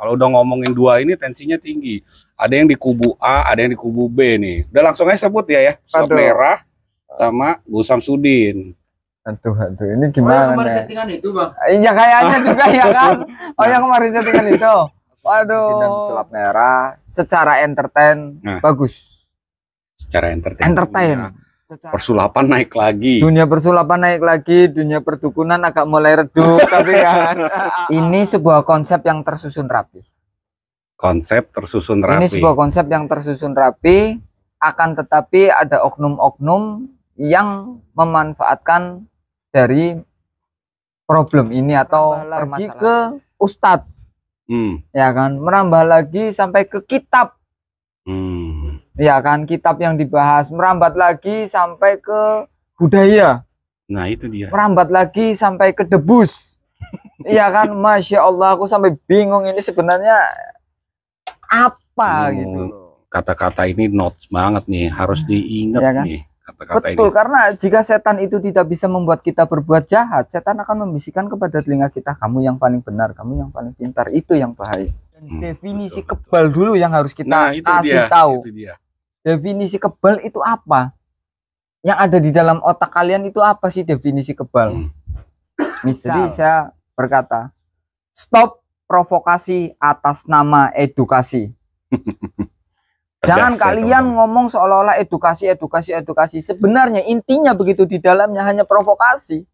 Kalau udah ngomongin dua ini tensinya tinggi. Ada yang di kubu A, ada yang di kubu B nih. Udah langsung aja sebut ya. Pesulap merah sama Gus Samsudin. Aduh, ini gimana? Oh, kemarin settingan itu, Bang? Iya kayaknya juga ya kan. Oh, yang kemarin settingan itu. Waduh. Dan pesulap merah secara entertain bagus. Secara entertain. Persulapan naik lagi. Dunia persulapan naik lagi, dunia perdukunan agak mulai redup tapi kan. Ini sebuah konsep yang tersusun rapi. Konsep tersusun rapi. Ini sebuah konsep yang tersusun rapi, akan tetapi ada oknum-oknum yang memanfaatkan dari problem ini atau lagi ke ustadz. Ya kan, merambah lagi sampai ke kitab. Ya kan, kitab yang dibahas, merambat lagi sampai ke budaya. Nah itu dia. Merambat lagi sampai ke debus. Iya kan, Masya Allah, aku sampai bingung ini sebenarnya apa gitu. Kata-kata ini notes banget nih, harus diingat ya kan? Nih kata-kata ini. Betul, karena jika setan itu tidak bisa membuat kita berbuat jahat, setan akan membisikkan kepada telinga kita, kamu yang paling benar, kamu yang paling pintar, itu yang bahaya. Definisi betul. Kebal dulu yang harus kita kasih tahu. Definisi kebal itu apa? Yang ada di dalam otak kalian itu apa sih definisi kebal? Misal, jadi saya berkata, stop provokasi atas nama edukasi. Jangan kalian ngomong seolah-olah edukasi. Sebenarnya intinya begitu, di dalamnya hanya provokasi.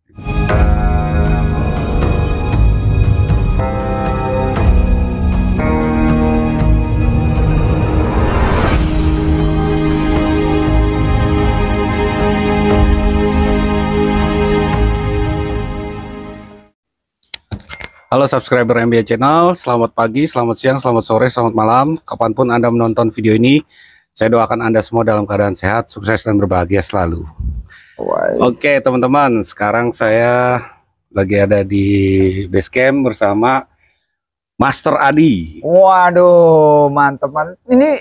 Halo subscriber MBA Channel, selamat pagi, selamat siang, selamat sore, selamat malam. Kapanpun Anda menonton video ini, saya doakan Anda semua dalam keadaan sehat, sukses, dan berbahagia selalu. Oke teman-teman, sekarang saya lagi ada di base camp bersama Master Adi. Waduh, mantep. Ini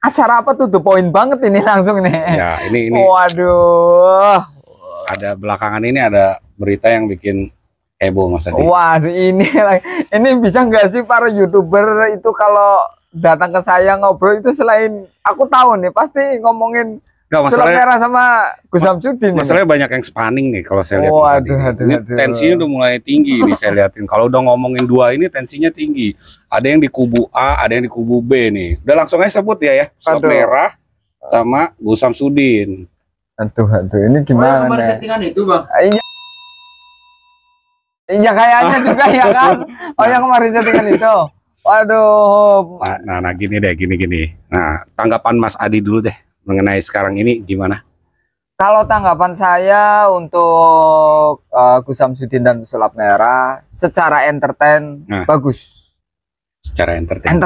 acara apa tuh? The point banget ini langsung nih. Ya, ini. Waduh. Ada belakangan ini ada berita yang bikin heboh Mas Adi. Waduh, ini bisa nggak sih para YouTuber itu kalau datang ke saya ngobrol itu, selain aku tahu nih pasti ngomongin pesulap merah sama Gus Samsudin. Masalahnya banyak yang spanning nih kalau saya lihat. Ini tensinya udah mulai tinggi nih saya liatin. Kalau udah ngomongin dua ini tensinya tinggi. Ada yang di kubu A, ada yang di kubu B nih. Udah langsung aja sebut ya. Pesulap merah sama Gus Samsudin. Aduh, ini gimana? Oh, kemarin settingan itu, Bang? Iya kayaknya juga ya kan. Oh, yang kemarin settingan itu. Waduh. Nah gini. Nah, tanggapan Mas Adi dulu deh mengenai sekarang ini gimana? Kalau tanggapan saya untuk Gus Samsudin dan pesulap merah secara entertain bagus. Secara entertain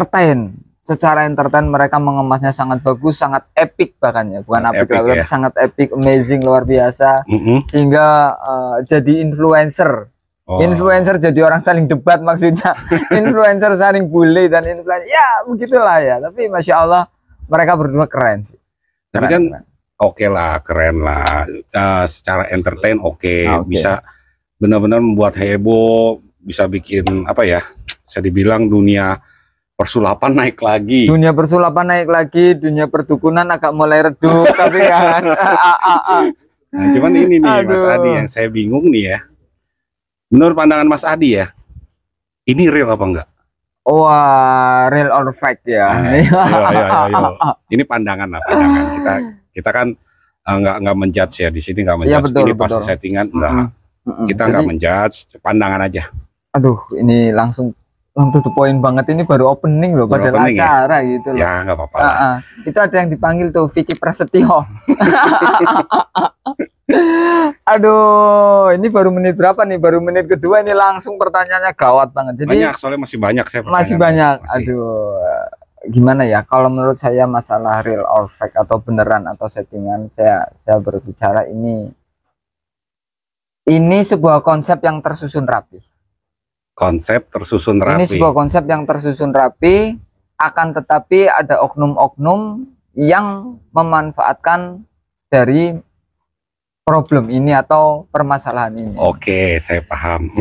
mereka mengemasnya sangat bagus, sangat epic bahkan ya, bukan epic, sangat epic, amazing, luar biasa. Sehingga jadi influencer. Influencer jadi orang saling debat maksudnya. Influencer saling bully dan influencer, ya begitulah ya. Tapi Masya Allah mereka berdua keren sih. Tapi kan oke lah, keren lah. Secara entertain bisa benar-benar membuat heboh, bisa bikin apa ya, bisa dibilang dunia persulapan naik lagi. Dunia persulapan naik lagi, dunia perdukunan agak mulai redup tapi kan. Nah, cuman ini nih Mas Adi yang saya bingung nih ya. Menurut pandangan Mas Adi ya, ini real apa enggak? Wah, real or fake ya. Ayo. Ini pandangan lah, pandangan. Kita kan nggak menjudge ya di sini, nggak menjudge. Ini pasti settingan, enggak. Kita nggak menjudge, pandangan aja. Aduh, ini langsung to poin banget, ini baru opening loh, padahal acara gitu loh. Ya nggak apa-apa lah. Itu ada yang dipanggil tuh Vicky Prasetyo. Aduh, ini baru menit berapa nih? Baru menit kedua ini langsung pertanyaannya gawat banget. Jadi banyak, soalnya masih banyak saya. Masih banyak. Aduh, gimana ya? Kalau menurut saya masalah real or fake atau beneran atau settingan, saya berbicara ini sebuah konsep yang tersusun rapi. Konsep tersusun rapi. Ini sebuah konsep yang tersusun rapi, akan tetapi ada oknum-oknum yang memanfaatkan dari problem ini atau permasalahan ini. Oke, saya paham.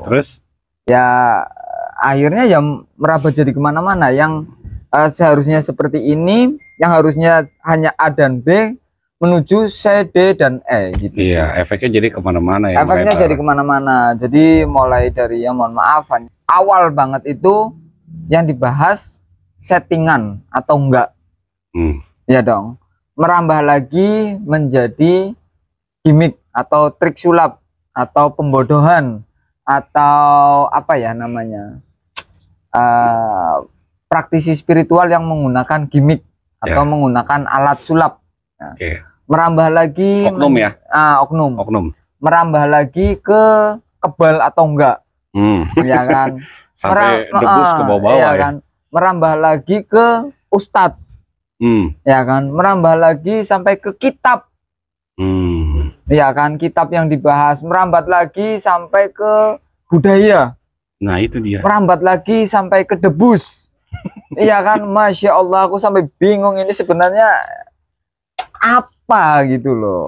Terus? Ya, akhirnya ya meraba jadi kemana-mana. Yang seharusnya seperti ini, yang harusnya hanya A dan B menuju C, D, dan E gitu. Iya, efeknya jadi kemana-mana ya. Efeknya jadi kemana-mana. Jadi mulai dari, ya mohon maaf, awal banget itu yang dibahas settingan atau enggak. Ya dong. Merambah lagi menjadi gimmick atau trik sulap atau pembodohan atau apa ya namanya, praktisi spiritual yang menggunakan gimmick atau menggunakan alat sulap. Nah, merambah lagi oknum ya, oknum merambah lagi ke kebal atau enggak, ya kan, sampai debus ke bawah-bawah ya kan, merambah lagi ke ustadz, ya kan, merambah lagi sampai ke kitab, ya kan, kitab yang dibahas, merambat lagi sampai ke budaya. Nah itu dia, merambat lagi sampai ke debus. Iya kan, Masya Allah, aku sampai bingung ini sebenarnya apa gitu loh.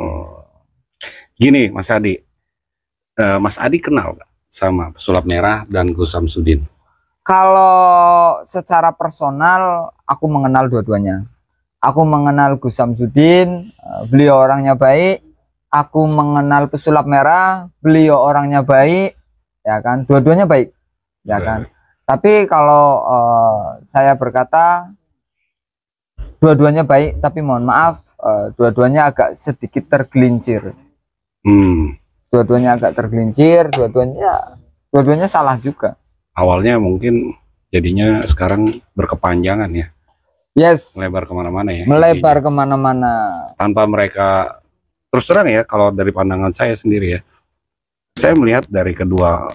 Gini Mas Adi, Mas Adi kenal gak sama pesulap merah dan Gus Samsudin? Kalau secara personal aku mengenal dua-duanya. Aku mengenal Gus Samsudin, beliau orangnya baik. Aku mengenal pesulap merah, beliau orangnya baik, ya kan, dua-duanya baik, ya kan. Tapi kalau saya berkata dua-duanya baik, tapi mohon maaf, dua-duanya agak sedikit tergelincir. Dua-duanya agak tergelincir, dua-duanya salah juga. Awalnya mungkin jadinya sekarang berkepanjangan ya. Yes. Melebar kemana-mana ya. Melebar kemana-mana. Tanpa mereka, terus terang ya, kalau dari pandangan saya sendiri ya, saya melihat dari kedua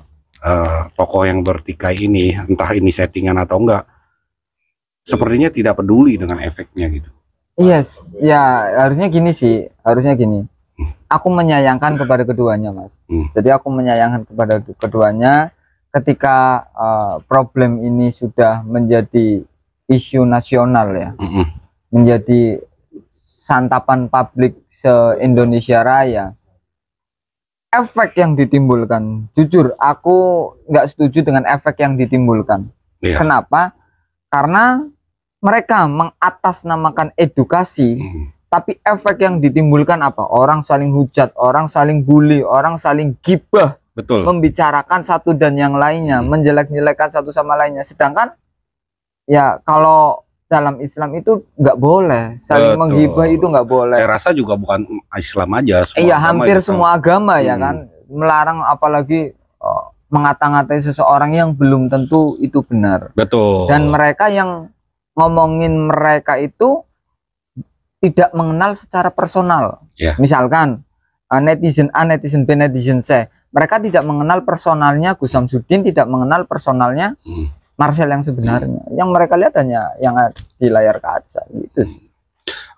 tokoh yang bertikai ini, entah ini settingan atau enggak, sepertinya tidak peduli dengan efeknya gitu. Yes, ya harusnya gini sih, harusnya gini. Aku menyayangkan kepada keduanya, Mas. Jadi aku menyayangkan kepada keduanya ketika problem ini sudah menjadi isu nasional ya, menjadi santapan publik se-Indonesia Raya. Efek yang ditimbulkan, jujur aku nggak setuju dengan efek yang ditimbulkan. Kenapa? Karena mereka mengatasnamakan edukasi, tapi efek yang ditimbulkan apa? Orang saling hujat, orang saling bully, orang saling gibah, membicarakan satu dan yang lainnya, menjelek-jelekan satu sama lainnya. Sedangkan ya kalau dalam Islam itu nggak boleh saling menggibah, itu nggak boleh. Saya rasa juga bukan Islam aja, iya hampir semua agama ya kan melarang, apalagi mengata-ngatai seseorang yang belum tentu itu benar. Betul. Dan mereka yang ngomongin mereka itu tidak mengenal secara personal. Misalkan netizen A, netizen B, netizen C, mereka tidak mengenal personalnya Gus Samsudin, tidak mengenal personalnya Marcel yang sebenarnya. Yang mereka lihat hanya yang di layar kaca gitu sih.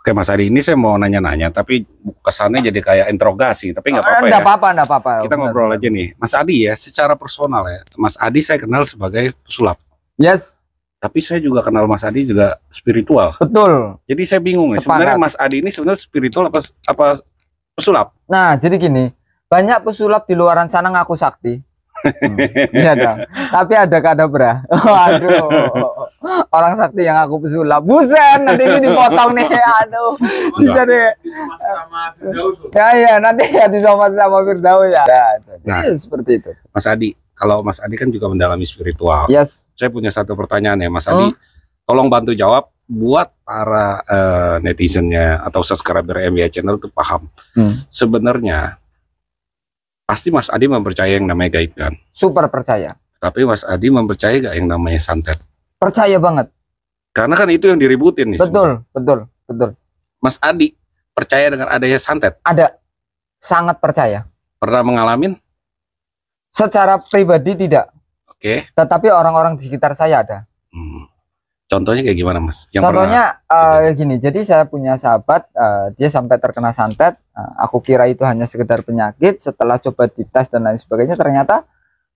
Oke Mas Adi, ini saya mau nanya-nanya, tapi kesannya jadi kayak interogasi, tapi nggak apa-apa ya. Nggak apa-apa. Kita ngobrol aja nih, Mas Adi ya. Secara personal ya, Mas Adi saya kenal sebagai pesulap. Yes. Tapi saya juga kenal Mas Adi juga spiritual. Betul. Jadi saya bingung ya, sebenarnya Mas Adi ini sebenarnya spiritual apa pesulap? Nah, jadi gini, banyak pesulap di luaran sana ngaku sakti. Iya dong. Tapi ada kadabra. Waduh. Orang sakti yang aku pesulap. Buset, nanti ini dipotong nih. Aduh. Bisa deh. Ya, nanti ya disomasi sama Firdaus ya. Nah, seperti itu. Mas Adi, kalau Mas Adi kan juga mendalami spiritual. Yes. Saya punya satu pertanyaan ya, Mas Adi. Tolong bantu jawab buat para netizennya atau subscriber MBA channel itu paham. Sebenarnya pasti Mas Adi mempercayai yang namanya gaib kan? Super percaya. Tapi Mas Adi mempercayai gak yang namanya santet? Percaya banget. Karena kan itu yang diributin nih. Betul. Mas Adi percaya dengan adanya santet? Ada. Sangat percaya. Pernah mengalamin? Secara pribadi tidak. Oke. Tetapi orang-orang di sekitar saya ada. Contohnya kayak gimana Mas? Yang contohnya gini, jadi saya punya sahabat, dia sampai terkena santet. Aku kira itu hanya sekedar penyakit. Setelah coba dites dan lain sebagainya, ternyata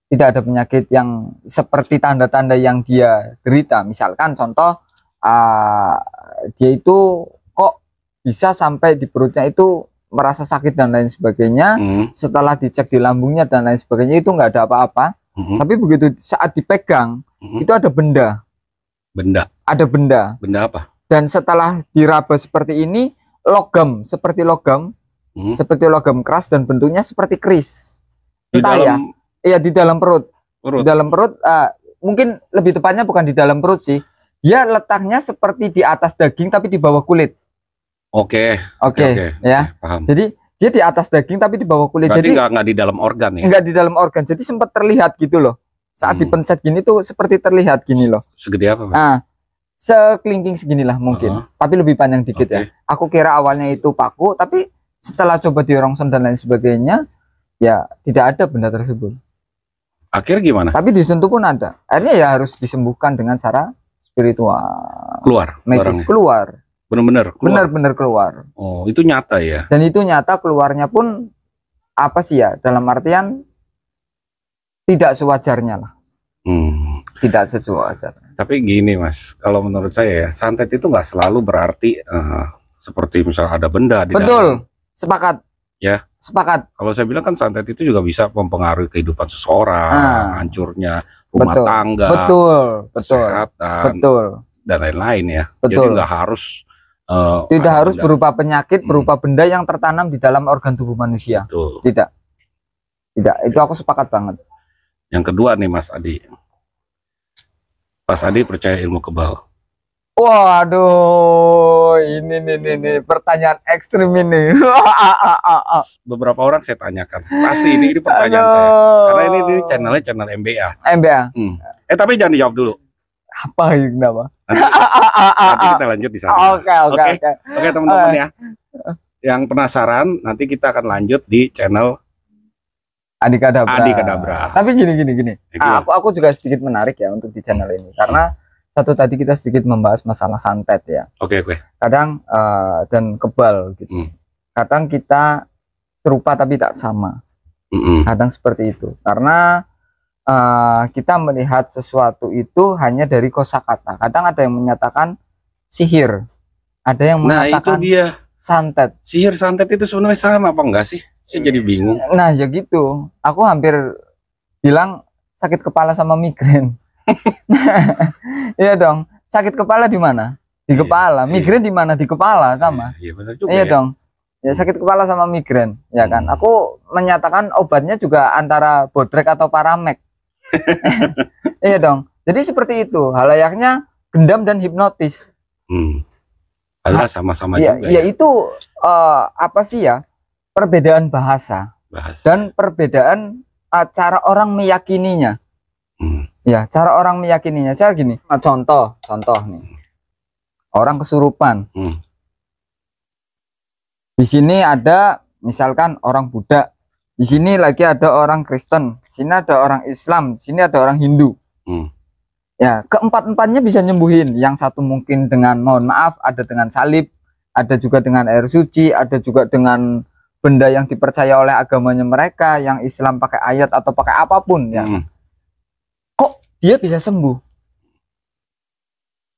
tidak ada penyakit yang seperti tanda-tanda yang dia derita. Misalkan contoh, dia itu kok bisa sampai di perutnya itu merasa sakit dan lain sebagainya. Setelah dicek di lambungnya dan lain sebagainya itu nggak ada apa-apa. Tapi begitu saat dipegang itu ada benda. Ada benda. Benda apa? Dan setelah diraba seperti ini, logam, seperti logam keras dan bentuknya seperti keris. Entah ya, iya di dalam perut. Di dalam perut, mungkin lebih tepatnya bukan di dalam perut sih. Dia letaknya seperti di atas daging tapi di bawah kulit. Oke, ya. Paham. Jadi dia di atas daging tapi di bawah kulit. Berarti jadi nggak di dalam organ ya? Nggak di dalam organ. Jadi sempat terlihat gitu loh. Saat dipencet gini tuh seperti terlihat gini loh. Segede apa, Pak? Nah, sekelingking seginilah mungkin. Tapi lebih panjang dikit ya. Aku kira awalnya itu paku, tapi setelah coba dirongson dan lain sebagainya, ya tidak ada benda tersebut. Akhirnya gimana? Tapi disentuh pun ada. Akhirnya ya harus disembuhkan dengan cara spiritual. Keluar. Medis keluar. Benar-benar keluar. Oh, itu nyata ya. Dan itu nyata, keluarnya pun apa sih ya? Dalam artian tidak sewajarnya lah. Tidak sewajarnya. Tapi gini Mas, kalau menurut saya ya, santet itu nggak selalu berarti seperti misalnya ada benda di dalam. Sepakat. Ya. Sepakat. Kalau saya bilang kan santet itu juga bisa mempengaruhi kehidupan seseorang, hancurnya rumah tangga, kesehatan, dan lain-lain ya. Jadi nggak harus tidak harus benda. Berupa penyakit, berupa benda yang tertanam di dalam organ tubuh manusia. Betul. Tidak. Itu aku sepakat banget. Yang kedua nih Mas Adi. Mas Adi percaya ilmu kebal? Waduh, ini pertanyaan ekstrim ini. Beberapa orang saya tanyakan. Pasti ini pertanyaan saya. Karena ini channel MBA. Tapi jangan dijawab dulu. Apa ini kenapa? Nanti kita lanjut di sana. Oke teman-teman ya. Yang penasaran nanti kita akan lanjut di channel Adi Kadabra. Tapi gini. Aku juga sedikit menarik ya untuk di channel ini karena satu tadi kita sedikit membahas masalah santet ya. Oke. Kadang dan kebal gitu. Kadang kita serupa tapi tak sama. Kadang seperti itu karena kita melihat sesuatu itu hanya dari kosakata. Kadang ada yang menyatakan sihir, ada yang mengatakan itu dia santet. Sihir santet itu sebenarnya sama apa enggak sih? Saya jadi bingung. Nah ya gitu. Aku hampir bilang sakit kepala sama migrain. Iya dong. Sakit kepala di mana? Di kepala. Migrain di mana? Di kepala sama. Iya benar juga. Iya dong. Ya sakit kepala sama migrain, ya kan. Aku menyatakan obatnya juga antara bodrek atau paramek. Iya dong. Jadi seperti itu. Halayaknya gendam dan hipnotis. Alah sama-sama juga. Ya itu apa sih ya? Perbedaan bahasa. Dan perbedaan cara orang meyakininya. Ya, cara orang meyakininya. Cara gini. Contoh nih. Orang kesurupan. Di sini ada misalkan orang Buddha. Di sini lagi ada orang Kristen, di sini ada orang Islam, di sini ada orang Hindu. Ya, keempat-empatnya bisa nyembuhin. Yang satu mungkin dengan, mohon maaf, ada dengan salib, ada juga dengan air suci, ada juga dengan benda yang dipercaya oleh agamanya mereka. Yang Islam pakai ayat atau pakai apapun ya. Kok dia bisa sembuh?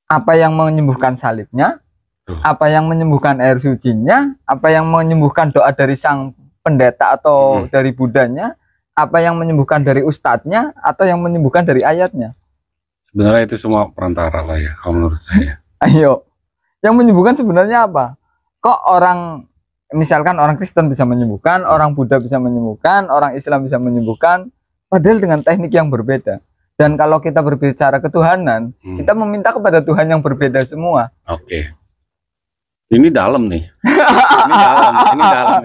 Apa yang menyembuhkan salibnya? Apa yang menyembuhkan air sucinya? Apa yang menyembuhkan doa dari sang pendeta atau dari Budanya? Apa yang menyembuhkan dari ustadznya? Atau yang menyembuhkan dari ayatnya? Sebenarnya itu semua perantara lah ya, kalau menurut saya. Ayo, yang menyembuhkan sebenarnya apa? Kok orang, misalkan orang Kristen bisa menyembuhkan, orang Buddha bisa menyembuhkan, orang Islam bisa menyembuhkan, padahal dengan teknik yang berbeda. Dan kalau kita berbicara ketuhanan, kita meminta kepada Tuhan yang berbeda semua. Oke. Ini dalam nih.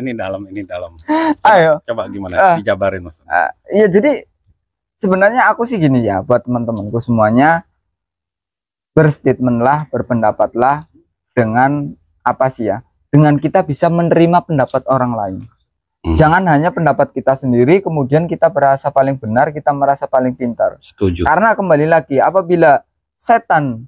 Ini dalam. Ayo. Coba gimana? Dijabarin Mas. Iya, jadi sebenarnya aku sih gini ya, buat teman-temanku semuanya, berstatementlah, berpendapatlah dengan apa sih ya? Dengan kita bisa menerima pendapat orang lain. Jangan hanya pendapat kita sendiri, kemudian kita merasa paling benar, kita merasa paling pintar. Setuju. Karena kembali lagi, apabila setan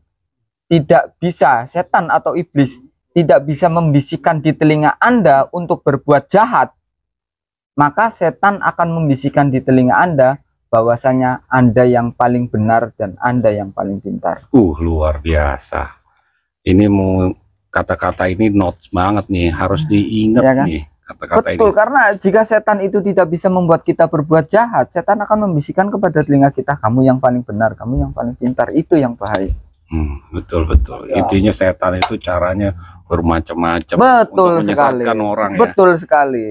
atau iblis tidak bisa membisikkan di telinga Anda untuk berbuat jahat, maka setan akan membisikkan di telinga Anda bahwasanya Anda yang paling benar dan Anda yang paling pintar. Luar biasa. Ini mau kata-kata ini notes banget nih, harus diingat ya kan? Nih. kata-kata ini. Betul, karena jika setan itu tidak bisa membuat kita berbuat jahat, setan akan membisikkan kepada telinga kita, kamu yang paling benar, kamu yang paling pintar. Itu yang bahaya. Betul. Ya. Intinya setan itu caranya bermacam-macam betul untuk sekali. Orang betul sekali.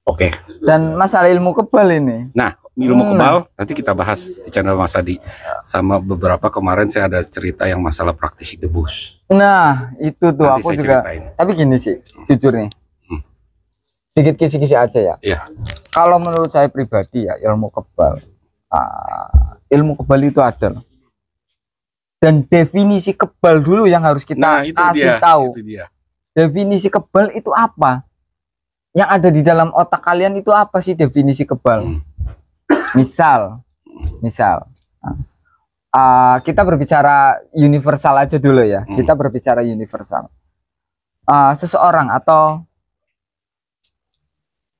Oke. Dan masalah ilmu kebal ini. Nah, ilmu kebal nanti kita bahas di channel Mas Adi. Sama beberapa kemarin saya ada cerita yang masalah praktisi debus. Nah, itu tuh nanti aku juga ceritain. Tapi gini sih, jujur nih. Sedikit kisi-kisi aja ya. Iya. Kalau menurut saya pribadi ya, ilmu kebal itu ada. Dan definisi kebal dulu yang harus kita kasih tahu. Definisi kebal itu apa? Yang ada di dalam otak kalian itu apa sih definisi kebal? Misal, kita berbicara universal aja dulu ya. Kita berbicara universal. Seseorang atau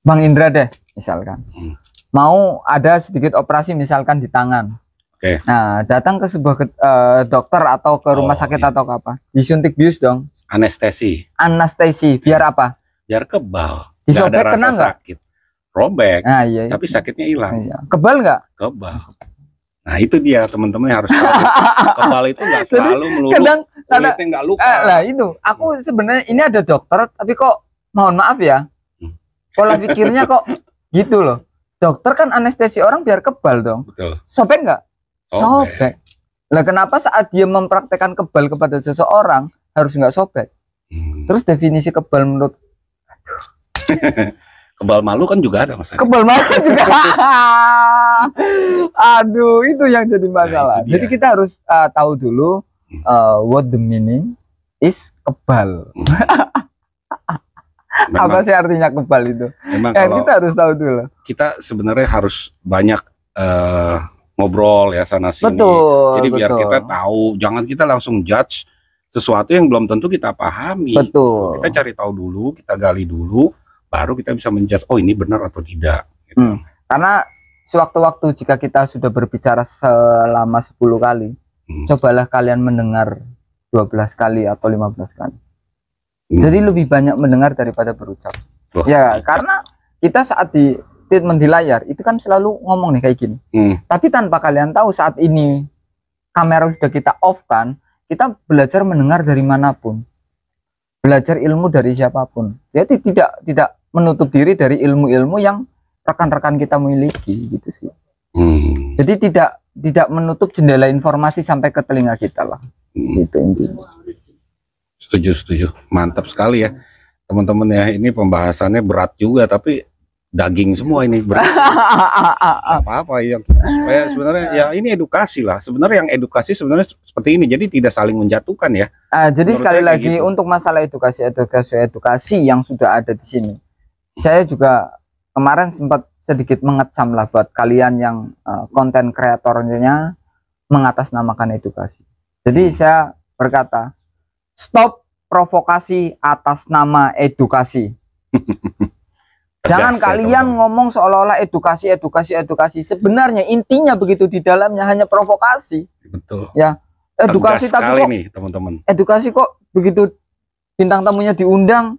Bang Indra deh, misalkan, mau ada sedikit operasi misalkan di tangan. Nah, datang ke sebuah dokter atau ke rumah sakit atau ke apa? Disuntik bius dong. Anestesi. Biar apa? Biar kebal. Disobek kena nggak? Sakit. Robek. Nah, iya. Tapi sakitnya hilang. Iya. Kebal nggak? Kebal. Nah, itu dia teman-teman harus tahu. Kebal itu nggak selalu melulu. Kulitnya nggak luka. Lah itu. Aku sebenarnya ini ada dokter, tapi kok mohon maaf ya. Pola pikirnya kok gitu loh. Dokter kan anestesi orang biar kebal dong. Betul. Sobek nggak? Sobek. Lah kenapa saat dia mempraktekkan kebal kepada seseorang harus nggak sobek? Terus definisi kebal menurut kebal malu kan juga ada masalah. Kebal malu juga. Aduh, itu yang jadi masalah. Nah, jadi kita harus tahu dulu what the meaning is kebal. Apa sih artinya kebal itu? Memang kalau kita harus tahu dulu. Kita sebenarnya harus banyak ngobrol ya sana sini. Betul. Jadi biar kita tahu, jangan kita langsung judge sesuatu yang belum tentu kita pahami. Betul. Kita cari tahu dulu, kita gali dulu, baru kita bisa menjudge, oh ini benar atau tidak. Gitu. Karena sewaktu-waktu jika kita sudah berbicara selama 10 kali, cobalah kalian mendengar 12 kali atau 15 kali. Jadi lebih banyak mendengar daripada berucap. Karena kita saat di statement di layar itu kan selalu ngomong nih kayak gini. Tapi tanpa kalian tahu saat ini kamera sudah kita off kan, kita belajar mendengar dari manapun, belajar ilmu dari siapapun. Jadi tidak menutup diri dari ilmu-ilmu yang rekan-rekan kita miliki gitu sih. Jadi tidak menutup jendela informasi sampai ke telinga kita lah. Gitu intinya. Setuju, mantap sekali ya teman-teman ya. Ini pembahasannya berat juga tapi daging semua ini berat. Apa-apa ya supaya sebenarnya ya ini edukasi lah. Sebenarnya yang edukasi sebenarnya seperti ini, jadi tidak saling menjatuhkan ya. Jadi sekali lagi gitu. Untuk masalah edukasi yang sudah ada di sini, saya juga kemarin sempat sedikit mengecam lah buat kalian yang konten kreatornya mengatasnamakan edukasi. Jadi saya berkata, stop provokasi atas nama edukasi. Jangan kalian ngomong seolah-olah edukasi. Sebenarnya intinya begitu di dalamnya hanya provokasi. Betul. Ya, edukasi tapi kok nih teman-teman. Edukasi kok begitu bintang tamunya diundang,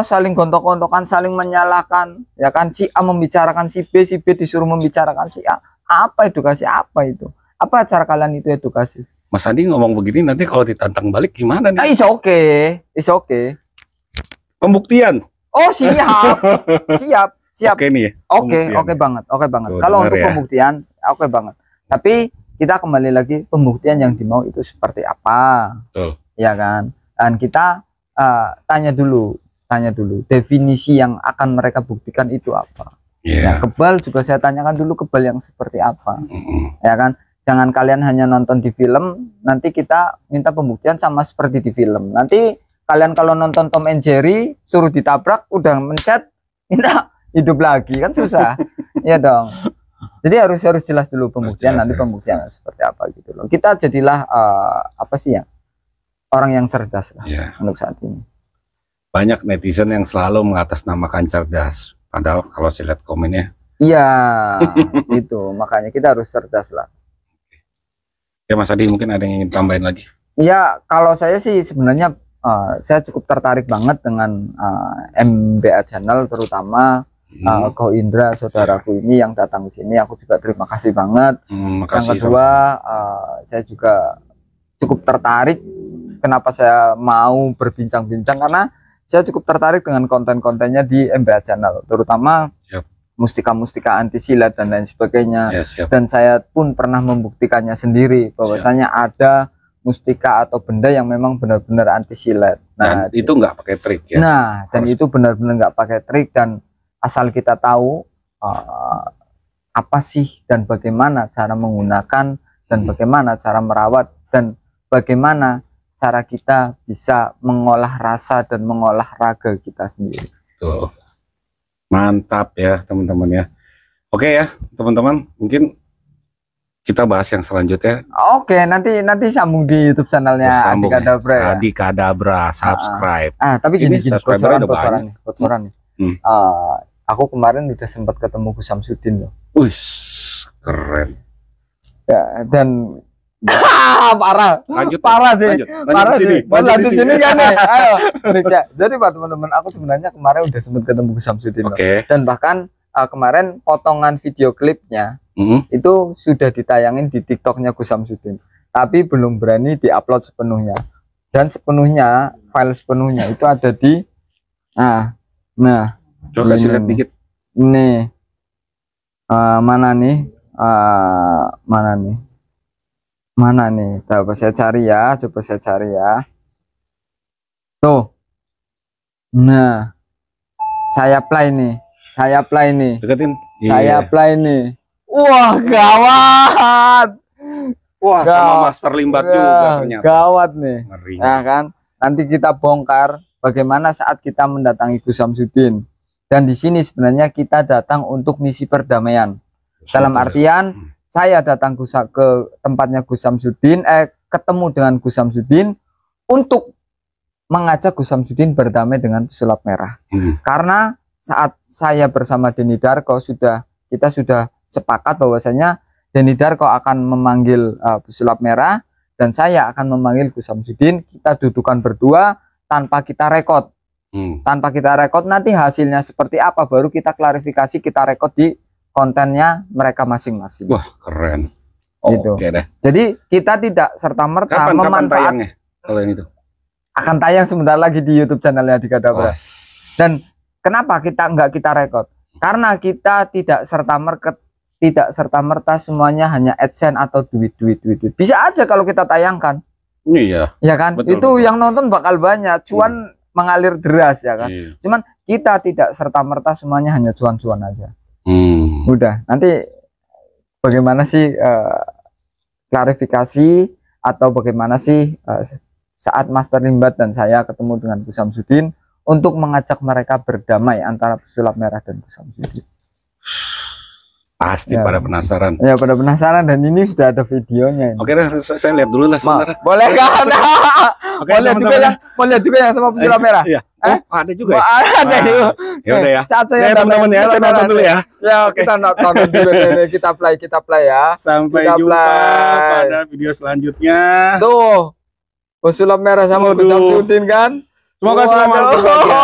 saling gontok-gontokan, saling menyalahkan. Ya kan, si A membicarakan si B disuruh membicarakan si A. Apa edukasi? Apa itu? Apa cara kalian itu edukasi? Mas Adi ngomong begini nanti kalau ditantang balik gimana nih? It's okay. Pembuktian. Oh siap. Oke nih. Oke banget. Kalau untuk pembuktian, oke banget. Tapi kita kembali lagi pembuktian yang dimau itu seperti apa? Betul. Ya kan? Dan kita tanya dulu definisi yang akan mereka buktikan itu apa? Ya, kebal juga saya tanyakan dulu kebal yang seperti apa? Ya kan? Jangan kalian hanya nonton di film, nanti kita minta pembuktian sama seperti di film. Nanti kalian kalau nonton Tom and Jerry, suruh ditabrak, udah mencet, minta hidup lagi, kan susah. Iya dong. Jadi harus jelas dulu pembuktian, nanti pembuktian seperti apa gitu loh. Kita jadilah orang yang cerdas lah untuk saat ini. Banyak netizen yang selalu mengatasnamakan cerdas, padahal kalau saya lihat komennya. Iya, itu makanya kita harus cerdas lah. Ya Mas Adi mungkin ada yang ingin tambahin lagi? Ya kalau saya sih sebenarnya saya cukup tertarik banget dengan MBA Channel, terutama Ko Indra, saudaraku ini yang datang ke sini. Aku juga terima kasih banget. Yang kedua, saya juga cukup tertarik. Kenapa saya mau berbincang-bincang, karena saya cukup tertarik dengan konten-kontennya di MBA Channel, terutama mustika-mustika anti silat dan lain sebagainya. Dan saya pun pernah membuktikannya sendiri bahwasanya ada mustika atau benda yang memang benar-benar anti silat. Nah, itu nggak pakai trik ya. Nah, dan itu benar-benar nggak pakai trik, dan asal kita tahu apa sih dan bagaimana cara menggunakan, dan bagaimana cara merawat, dan bagaimana cara kita bisa mengolah rasa dan mengolah raga kita sendiri. Tuh. Mantap ya teman-teman ya. Oke ya teman-teman, mungkin kita bahas yang selanjutnya. Oke, nanti sambung di YouTube channelnya Adi Kadabra. Ya? Adi Kadabra, subscribe. Tapi gini bocoran nih. Aku kemarin udah sempat ketemu Gus Samsudin loh. Wih, keren. Ya, dan parah sih. Lanjut sini kan nih. Ayo. Jadi Pak teman-teman, aku sebenarnya kemarin udah sempat ketemu Gus Samsudin. Dan bahkan kemarin potongan video klipnya itu sudah ditayangin di TikToknya Gus Samsudin, tapi belum berani diupload sepenuhnya. Dan sepenuhnya, file sepenuhnya itu ada di coba kasih lihat dikit. Nih. Mana nih? Coba saya cari ya. Tuh. Nah. Saya play nih. Deketin. Saya play nih. Wah, gawat. Wah, sama Master Limbat juga ternyata. Gawat nih. Ngeri. Nah kan, nanti kita bongkar bagaimana saat kita mendatangi Gus Samsudin. Dan di sini sebenarnya kita datang untuk misi perdamaian. Dalam artian saya datang ke tempatnya Gus Samsudin, ketemu dengan Gus Samsudin untuk mengajak Gus Samsudin berdamai dengan pesulap merah. Karena saat saya bersama Denny Darko kita sudah sepakat bahwasanya Denny Darko akan memanggil pesulap merah dan saya akan memanggil Gus Samsudin. Kita dudukan berdua tanpa kita rekod. Tanpa kita rekod, nanti hasilnya seperti apa baru kita klarifikasi, kita rekod di kontennya mereka masing-masing. Wah, keren. Gitu. Oke deh. Jadi kita tidak serta-merta kapan tayangnya kalau yang itu? Akan tayang sebentar lagi di YouTube channelnya Adi Kadabra. Dan kenapa nggak kita rekod? Karena kita tidak serta-merta semuanya hanya AdSense atau duit. Bisa aja kalau kita tayangkan. Iya. Ya kan? Betul. Yang nonton bakal banyak, cuan mengalir deras ya kan. Cuman kita tidak serta-merta semuanya hanya cuan-cuan aja. Udah, nanti bagaimana sih klarifikasi atau bagaimana sih saat Master Limbat dan saya ketemu dengan Gus Samsudin untuk mengajak mereka berdamai antara pesulap merah dan Gus Samsudin. Pasti pada penasaran. Ya, pada penasaran, dan ini sudah ada videonya. Oke deh, saya lihat dulu lah sebentar. Boleh kan? Mau lihat juga yang sama pesulap merah. Iya. Ada juga. Ada juga. Ya udah ya. Teman-teman ya, saya nonton dulu ya. Ya, kita nonton dulu. Kita play ya. Sampai jumpa pada video selanjutnya. Tuh. Pesulap merah sama Gus Samsudin kan? Semoga selamat berbahagia.